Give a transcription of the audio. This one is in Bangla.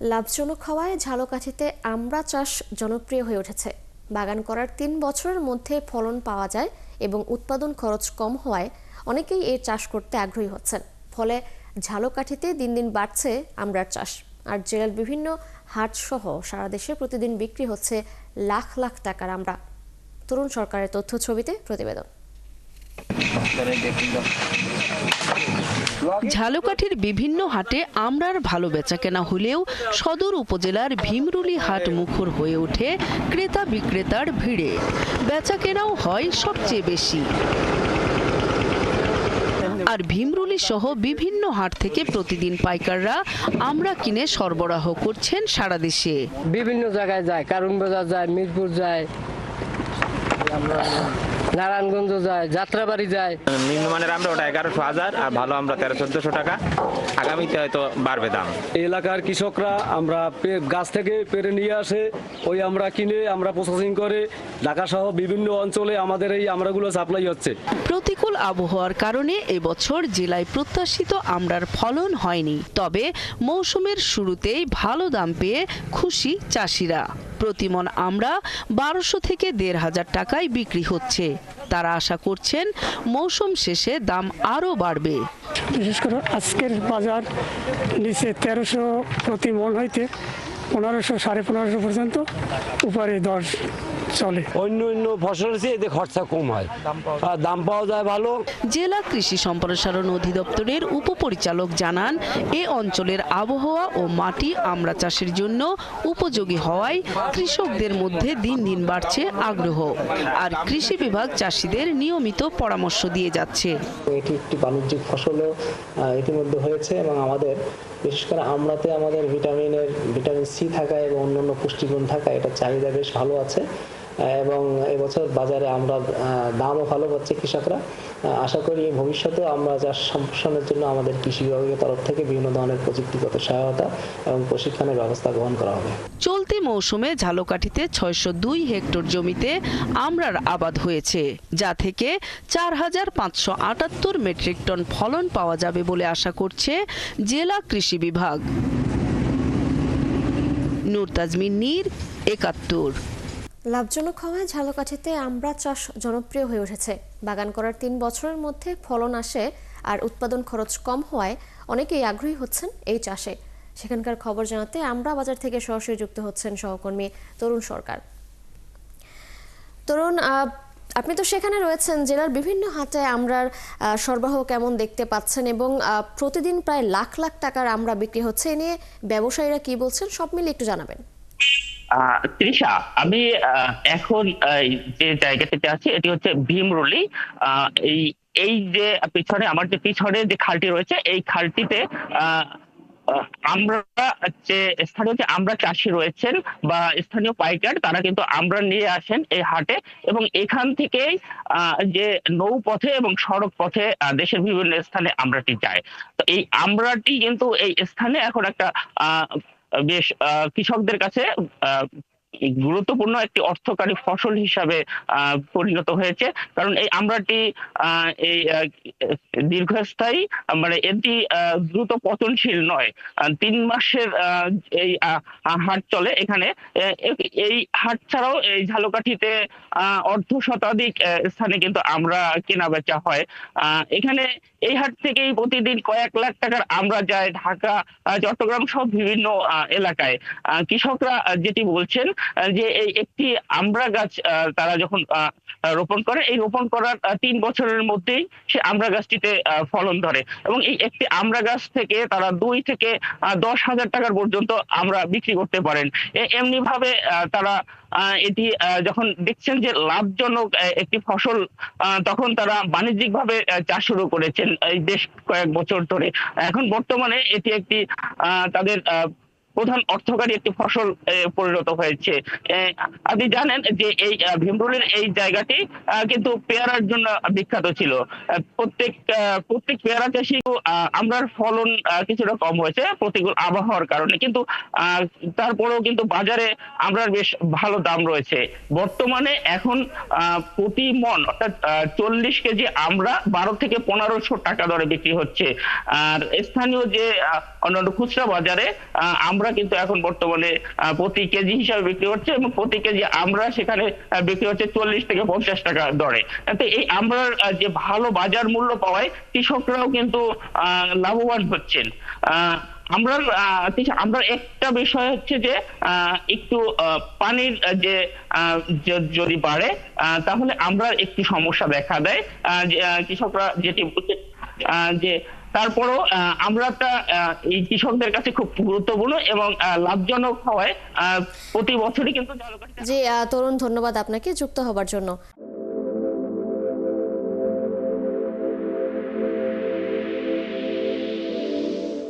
লাভজনক হওয়ায় ঝালকাঠিতে আমড়া চাষ জনপ্রিয় হয়ে উঠেছে। বাগান করার ৩ বছরের মধ্যে ফলন পাওয়া যায় এবং উৎপাদন খরচ কম হওয়ায় অনেকেই এই চাষ করতে আগ্রহী হচ্ছেন। ফলে ঝালকাঠিতে দিন দিন বাড়ছে আমড়ার চাষ। আর জেলার বিভিন্ন হাট সহ সারা দেশে প্রতিদিন বিক্রি হচ্ছে লাখ লাখ টাকার আমড়া। তরুণ সরকারের তথ্য ছবিতে প্রতিবেদন। ঝালকাঠির বিভিন্ন হাটে আমড়ার ভালো বেচাকেনা হলেও সদর উপজেলার ভীমরুলি হাট মুখর হয়ে ওঠে ক্রেতা বিক্রেতার ভিড়ে। বেচাকেনাও হয় সবচেয়ে বেশি। আর ভীমরুলি সহ বিভিন্ন হাট থেকে প্রতিদিন পাইকাররা আমড়া কিনে সরবরাহ করছেন সারা দেশে। বিভিন্ন জায়গায় যায়, কারণ বাজার যায়, মিরপুর যায়, নারায়ণগঞ্জ যায়, যাত্রাবাড়ি যায়। নিম্নমানের আমরা ওটা 11,000 আর ভালো আমরা 1300-1400 টাকা। আগামীতে হয়তো বাড়বে দাম। এলাকার কৃষকরা আমরা গাছ থেকে পেরে নিয়ে আসে, ওই আমরা কিনে আমরা প্রসেসিং করে ঢাকা সহ বিভিন্ন অঞ্চলে আমাদের এই আমড়াগুলো সাপ্লাই হচ্ছে। প্রতিকূল আবহাওয়ার কারণে এবছর জেলায় প্রত্যাশিত আমড়ার ফলন হয়নি, তবে মৌসুমের শুরুতেই ভালো দাম পেয়ে খুশি চাষিরা। প্রতিমন আমড়া 1200 থেকে 1500 টাকায় বিক্রি হচ্ছে। তারা আশা করছেন মৌসুম শেষে দাম আরও বাড়বে। বিশেষ করে আজকের বাজার নিচে 1300 প্রতি মন হইতে 1500 1550 পর্যন্ত উপরে দর চলে। অন্য ফসলের চেয়ে এতে খরচা কম হয়, দাম পাওয়া যায় ভালো। জেলা কৃষি সম্প্রসারণ অধিদপ্তরের উপপরিচালক জানান, এ অঞ্চলের আবহাওয়া ও মাটি আমড়া চাষের জন্য উপযোগী হওয়ায় কৃষকদের মধ্যে দিন দিন বাড়ছে আগ্রহ। আর কৃষি বিভাগ চাষিদের নিয়মিত পরামর্শ দিয়ে যাচ্ছে। এটি একটি বাণিজ্যিক ফসলও ইতিমধ্যে হয়েছে এবং আমাদের বিশেষ করে আমড়াতে আমাদের ভিটামিন সি থাকা এবং অন্যান্য পুষ্টিগুণ থাকা, এটা চাহিদা বেশ ভালো আছে এবং এবছর বাজারে আমরা দামও ভালো পাচ্ছে কৃষকরা। আশা করি ভবিষ্যতেও আমরা চাষ সম্প্রসারণের জন্য আমাদের কৃষি বিভাগের তরফ থেকে বিভিন্ন ধরনের প্রযুক্তিগত সহায়তা এবং প্রশিক্ষণের ব্যবস্থা গ্রহণ করা হবে। চলতি মৌসুমে ঝালকাঠিতে 602 হেক্টর জমিতে আমড়ার আবাদ হয়েছে, যা থেকে 4578 মেট্রিক টন ফলন পাওয়া যাবে বলে আশা করছে জেলা কৃষি বিভাগ। নূর তাজমিন নীর, 71। লাভজনক হওয়ায় ঝালকাঠিতে আমড়া চাষ জনপ্রিয় হয়ে উঠেছে। বাগান করার 3 বছরের মধ্যে ফলন আসে আর উৎপাদন খরচ কম হওয়ায় অনেকেই আগ্রহী হচ্ছেন এই চাষে। সেখানকার খবর জানাতে আমড়া বাজার থেকে সরাসরি যুক্ত হচ্ছেন সহকর্মী তরুণ সরকার। তরুণ, আপনি তো সেখানে রয়েছেন, জেলার বিভিন্ন হাটে আমড়ার সরবরাহ কেমন দেখতে পাচ্ছেন এবং প্রতিদিন প্রায় লাখ লাখ টাকার আমড়া বিক্রি হচ্ছে, এ নিয়ে ব্যবসায়ীরা কি বলছেন সব মিলিয়ে একটু জানাবেন। তৃষা, আমি এখন যে জায়গাটিতে আছি এটি হচ্ছে ভীমরুলি। এই যে পিছনে আমার যে পিছনে যে খালটি রয়েছে, এই খালটিতে আমরা যে স্থানীয় যে আমড়া চাষি রয়েছেন বা স্থানীয় পাইকার, তারা কিন্তু আমড়া নিয়ে আসেন এই হাটে এবং এখান থেকেই যে নৌপথে এবং সড়ক পথে দেশের বিভিন্ন স্থানে আমড়াটি যায়। তো এই আমড়াটি কিন্তু এই স্থানে এখন একটা বেশ কৃষকদের কাছে গুরুত্বপূর্ণ একটি অর্থকারী ফসল হিসাবে পরিণত হয়েছে। কারণ এই আমড়াটি এই দীর্ঘস্থায়ী, মানে এটি দ্রুত পতনশীল নয়। 3 মাসের এই হাট চলে এখানে। এই হাট ছাড়াও এই ঝালকাঠিতে অর্ধ শতাধিক স্থানে কিন্তু আমরা কেনা বেচা হয়। এখানে এই হাট থেকেই প্রতিদিন কয়েক লাখ টাকার আমড়া যায় ঢাকা, চট্টগ্রাম সহ বিভিন্ন এলাকায়। কৃষকরা যেটি বলছেন যে এই একটি আমড়া গাছ তারা যখন রোপণ করে, এই রোপণ করার 3 বছরের মধ্যেই সে আমড়া গাছটিতে ফলন ধরে এবং এই একটি আমড়া গাছ থেকে তারা 2 থেকে 10,000 টাকার পর্যন্ত আমড়া বিক্রি করতে পারেন। এমনি ভাবে তারা এটি যখন দেখছেন যে লাভজনক একটি ফসল, তখন তারা বাণিজ্যিক ভাবে চাষ শুরু করেছেন এই বেশ কয়েক বছর ধরে। এখন বর্তমানে এটি একটি তাদের প্রধান অর্থকারী একটি ফসল পরিণত হয়েছে। আপনি জানেন যে এই ভীমরুলির এই জায়গাটি কিন্তু পেয়ারার জন্য বিখ্যাত ছিল। প্রত্যেক পেয়ারা চাষি আমরার ফলন কিছুটা কম হয়েছে প্রতিকূল আবহাওয়ার কারণে, কিন্তু তারপরেও কিন্তু বাজারে আমরার বেশ ভালো দাম রয়েছে। বর্তমানে এখন প্রতি মন অর্থাৎ 40 কেজি আমরা 12 থেকে 1500 টাকা দরে বিক্রি হচ্ছে। আর স্থানীয় যে অন্যান্য খুচরা বাজারে আমরা আমরা কিন্তু এখন বর্তমানে প্রতি কেজি হিসাবে বিক্রি হচ্ছে এবং প্রতি কেজি আমরা সেখানে বিক্রি হচ্ছে 40 থেকে 50 টাকা দরে। তো এই আমরার যে ভালো বাজার মূল্য পাওয়ায় কৃষকরাও কিন্তু লাভবান হচ্ছেন। আমরা একটা বিষয় হচ্ছে যে একটু পানির যে যদি বাড়ে তাহলে আমরা একটু সমস্যা দেখা দেয়, কৃষকরা যেটি বলছে যে তারপরও আমরাটা এই কৃষকদের কাছে খুব গুরুত্বপূর্ণ এবং লাভজনক হওয়ায় প্রতি বছরই কিন্তু জি তরুণ, ধন্যবাদ আপনাকে যুক্ত হবার জন্য।